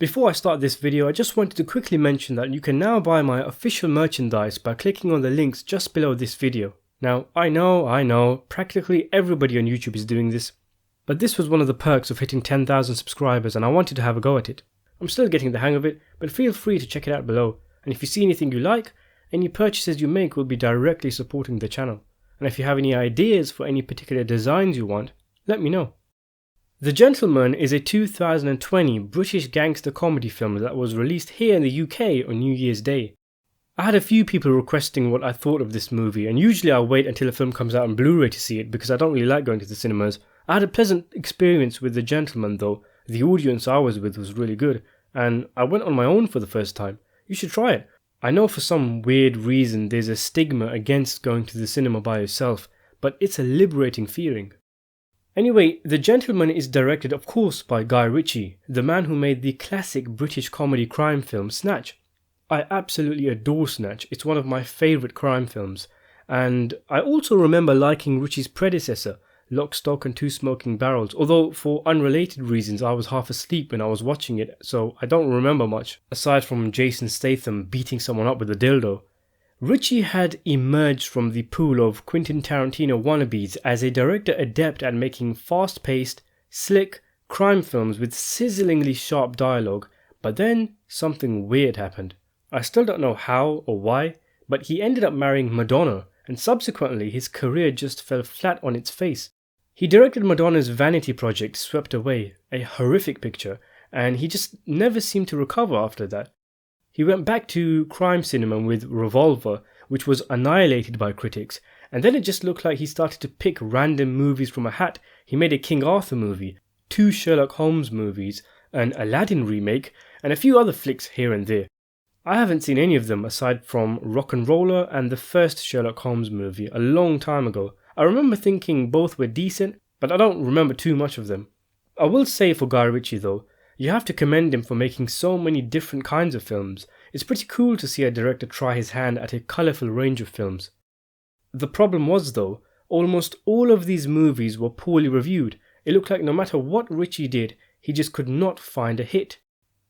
Before I start this video, I just wanted to quickly mention that you can now buy my official merchandise by clicking on the links just below this video. Now, I know, practically everybody on YouTube is doing this, but this was one of the perks of hitting 10,000 subscribers and I wanted to have a go at it. I'm still getting the hang of it, but feel free to check it out below, and if you see anything you like, any purchases you make will be directly supporting the channel. And if you have any ideas for any particular designs you want, let me know. The Gentleman is a 2020 British gangster comedy film that was released here in the UK on New Year's Day. I had a few people requesting what I thought of this movie, and usually I wait until a film comes out on Blu-ray to see it because I don't really like going to the cinemas. I had a pleasant experience with The Gentleman though. The audience I was with was really good, and I went on my own for the first time. You should try it. I know for some weird reason there's a stigma against going to the cinema by yourself, but it's a liberating feeling. Anyway, The Gentleman is directed of course by Guy Ritchie, the man who made the classic British comedy crime film Snatch. I absolutely adore Snatch, it's one of my favourite crime films, and I also remember liking Ritchie's predecessor, Lock, Stock and Two Smoking Barrels, although for unrelated reasons I was half asleep when I was watching it, so I don't remember much, aside from Jason Statham beating someone up with a dildo. Ritchie had emerged from the pool of Quentin Tarantino wannabes as a director adept at making fast-paced, slick crime films with sizzlingly sharp dialogue, but then something weird happened. I still don't know how or why, but he ended up marrying Madonna, and subsequently his career just fell flat on its face. He directed Madonna's vanity project Swept Away, a horrific picture, and he just never seemed to recover after that. He went back to crime cinema with Revolver, which was annihilated by critics, and then it just looked like he started to pick random movies from a hat. He made a King Arthur movie, 2 Sherlock Holmes movies, an Aladdin remake, and a few other flicks here and there. I haven't seen any of them aside from Rock'n'Roller and the first Sherlock Holmes movie a long time ago. I remember thinking both were decent, but I don't remember too much of them. I will say for Guy Ritchie though, you have to commend him for making so many different kinds of films. It's pretty cool to see a director try his hand at a colourful range of films. The problem was though, almost all of these movies were poorly reviewed. It looked like no matter what Ritchie did, he just could not find a hit.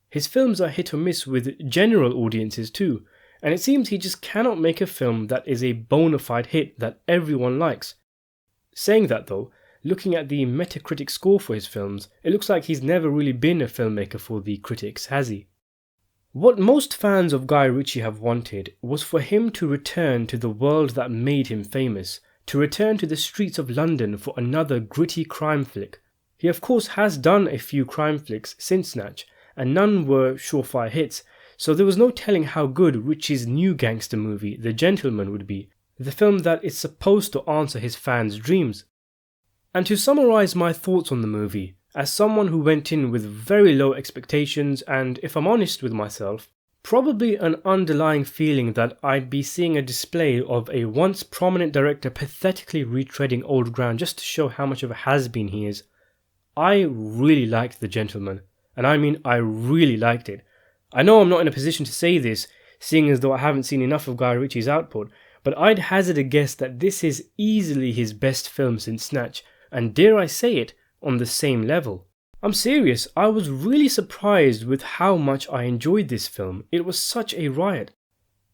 His films are hit or miss with general audiences too, and it seems he just cannot make a film that is a bona fide hit that everyone likes. Saying that though, looking at the Metacritic score for his films, it looks like he's never really been a filmmaker for the critics, has he? What most fans of Guy Ritchie have wanted was for him to return to the world that made him famous, to return to the streets of London for another gritty crime flick. He of course has done a few crime flicks since Snatch, and none were surefire hits, so there was no telling how good Ritchie's new gangster movie, The Gentleman, would be, the film that is supposed to answer his fans' dreams. And to summarise my thoughts on the movie, as someone who went in with very low expectations and, if I'm honest with myself, probably an underlying feeling that I'd be seeing a display of a once prominent director pathetically retreading old ground just to show how much of a has-been he is, I really liked The Gentleman. And I mean I really liked it. I know I'm not in a position to say this, seeing as though I haven't seen enough of Guy Ritchie's output, but I'd hazard a guess that this is easily his best film since Snatch, and dare I say it, on the same level. I'm serious, I was really surprised with how much I enjoyed this film. It was such a riot.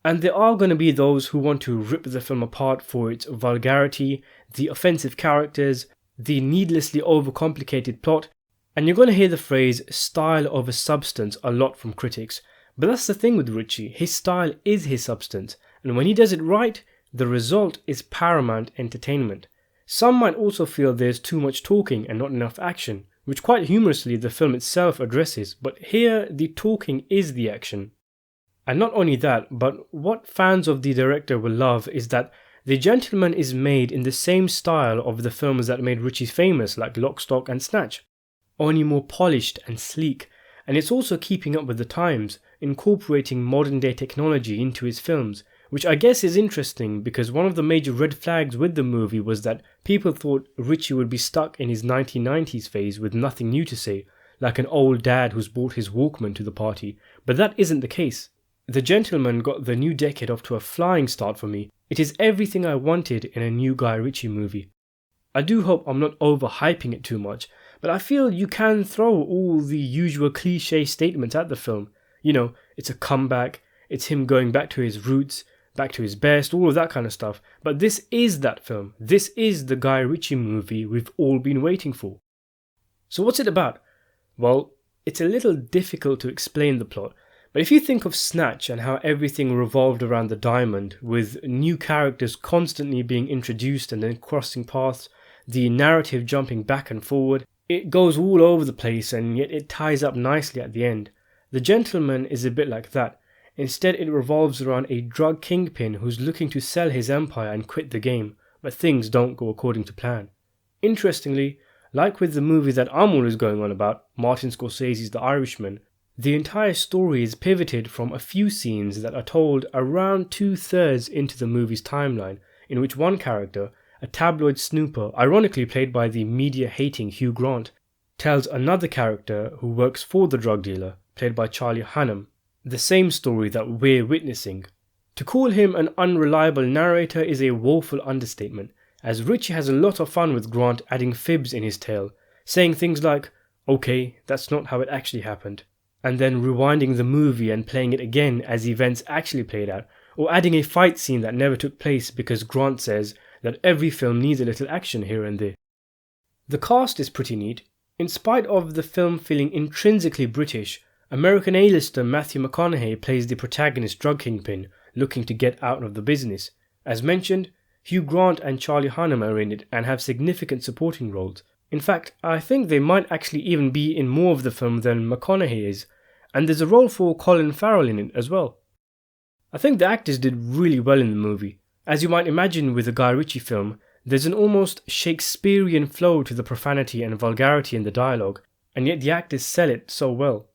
And there are going to be those who want to rip the film apart for its vulgarity, the offensive characters, the needlessly overcomplicated plot, and you're going to hear the phrase style over substance a lot from critics. But that's the thing with Ritchie, his style is his substance, and when he does it right, the result is paramount entertainment. Some might also feel there's too much talking and not enough action, which quite humorously the film itself addresses, but here the talking is the action. And not only that, but what fans of the director will love is that The Gentleman is made in the same style of the films that made Ritchie famous, like Lock, Stock and Snatch, only more polished and sleek, and it's also keeping up with the times, incorporating modern day technology into his films, which I guess is interesting because one of the major red flags with the movie was that people thought Ritchie would be stuck in his 1990s phase with nothing new to say, like an old dad who's brought his Walkman to the party, but that isn't the case. The Gentleman got the new decade off to a flying start for me. It is everything I wanted in a new Guy Ritchie movie. I do hope I'm not overhyping it too much, but I feel you can throw all the usual cliche statements at the film. You know, it's a comeback, it's him going back to his roots, back to his best, all of that kind of stuff. But this is that film. This is the Guy Ritchie movie we've all been waiting for. So what's it about? Well, it's a little difficult to explain the plot, but if you think of Snatch and how everything revolved around the diamond, with new characters constantly being introduced and then crossing paths, the narrative jumping back and forward, it goes all over the place and yet it ties up nicely at the end. The Gentleman is a bit like that. Instead, it revolves around a drug kingpin who's looking to sell his empire and quit the game, but things don't go according to plan. Interestingly, like with the movie that I'm always going on about, Martin Scorsese's The Irishman, the entire story is pivoted from a few scenes that are told around 2/3 into the movie's timeline, in which one character, a tabloid snooper, ironically played by the media-hating Hugh Grant, tells another character who works for the drug dealer, played by Charlie Hunnam, the same story that we're witnessing. To call him an unreliable narrator is a woeful understatement, as Ritchie has a lot of fun with Grant adding fibs in his tale, saying things like, "Okay, that's not how it actually happened," and then rewinding the movie and playing it again as events actually played out, or adding a fight scene that never took place because Grant says that every film needs a little action here and there. The cast is pretty neat. In spite of the film feeling intrinsically British, American A-lister Matthew McConaughey plays the protagonist drug kingpin looking to get out of the business. As mentioned, Hugh Grant and Charlie Hunnam are in it and have significant supporting roles. In fact, I think they might actually even be in more of the film than McConaughey is, and there's a role for Colin Farrell in it as well. I think the actors did really well in the movie. As you might imagine with a Guy Ritchie film, there's an almost Shakespearean flow to the profanity and vulgarity in the dialogue, and yet the actors sell it so well.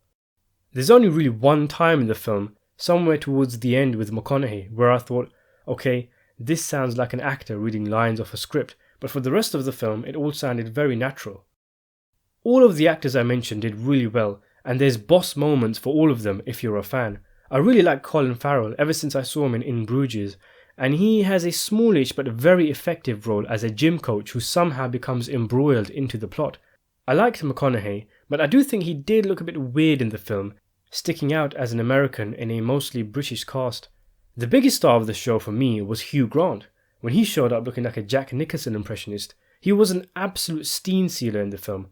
There's only really one time in the film, somewhere towards the end with McConaughey, where I thought, okay, this sounds like an actor reading lines off a script, but for the rest of the film it all sounded very natural. All of the actors I mentioned did really well, and there's boss moments for all of them if you're a fan. I really like Colin Farrell ever since I saw him in Bruges, and he has a smallish but very effective role as a gym coach who somehow becomes embroiled into the plot. I liked McConaughey, but I do think he did look a bit weird in the film, sticking out as an American in a mostly British cast. The biggest star of the show for me was Hugh Grant. When he showed up looking like a Jack Nicholson impressionist, he was an absolute steam sealer in the film.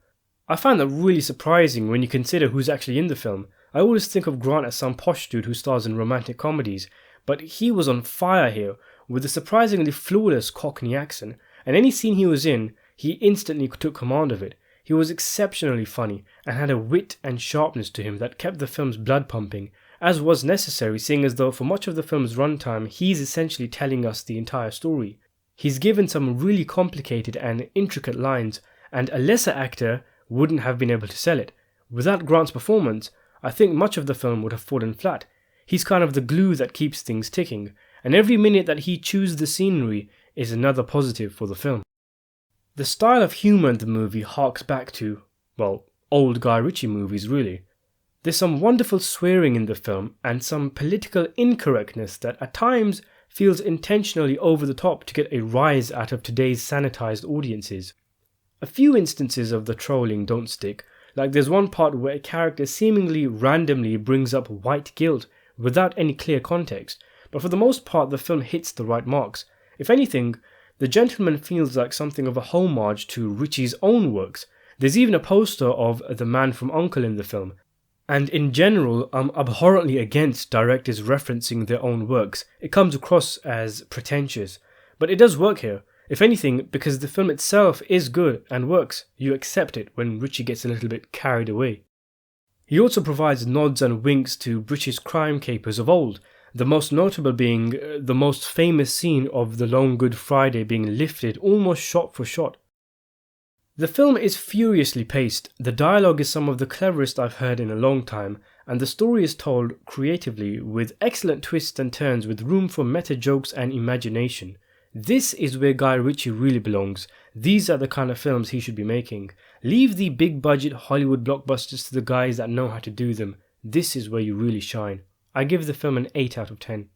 I find that really surprising when you consider who's actually in the film. I always think of Grant as some posh dude who stars in romantic comedies, but he was on fire here with a surprisingly flawless Cockney accent, and any scene he was in, he instantly took command of it. He was exceptionally funny and had a wit and sharpness to him that kept the film's blood pumping, as was necessary, seeing as though for much of the film's runtime he's essentially telling us the entire story. He's given some really complicated and intricate lines, and a lesser actor wouldn't have been able to sell it. Without Grant's performance, I think much of the film would have fallen flat. He's kind of the glue that keeps things ticking, and every minute that he chews the scenery is another positive for the film. The style of humour in the movie harks back to, well, old Guy Ritchie movies really. There's some wonderful swearing in the film and some political incorrectness that at times feels intentionally over the top to get a rise out of today's sanitised audiences. A few instances of the trolling don't stick, like there's one part where a character seemingly randomly brings up white guilt without any clear context, but for the most part the film hits the right marks. If anything, The Gentleman feels like something of a homage to Ritchie's own works. There's even a poster of The Man from U.N.C.L.E. in the film. And in general, I'm abhorrently against directors referencing their own works. It comes across as pretentious. But it does work here. If anything, because the film itself is good and works, you accept it when Ritchie gets a little bit carried away. He also provides nods and winks to British crime capers of old, the most notable being the most famous scene of the Long Good Friday being lifted almost shot for shot. The film is furiously paced, the dialogue is some of the cleverest I've heard in a long time, and the story is told creatively with excellent twists and turns with room for meta jokes and imagination. This is where Guy Ritchie really belongs. These are the kind of films he should be making. Leave the big budget Hollywood blockbusters to the guys that know how to do them. This is where you really shine. I give the film an 8 out of 10.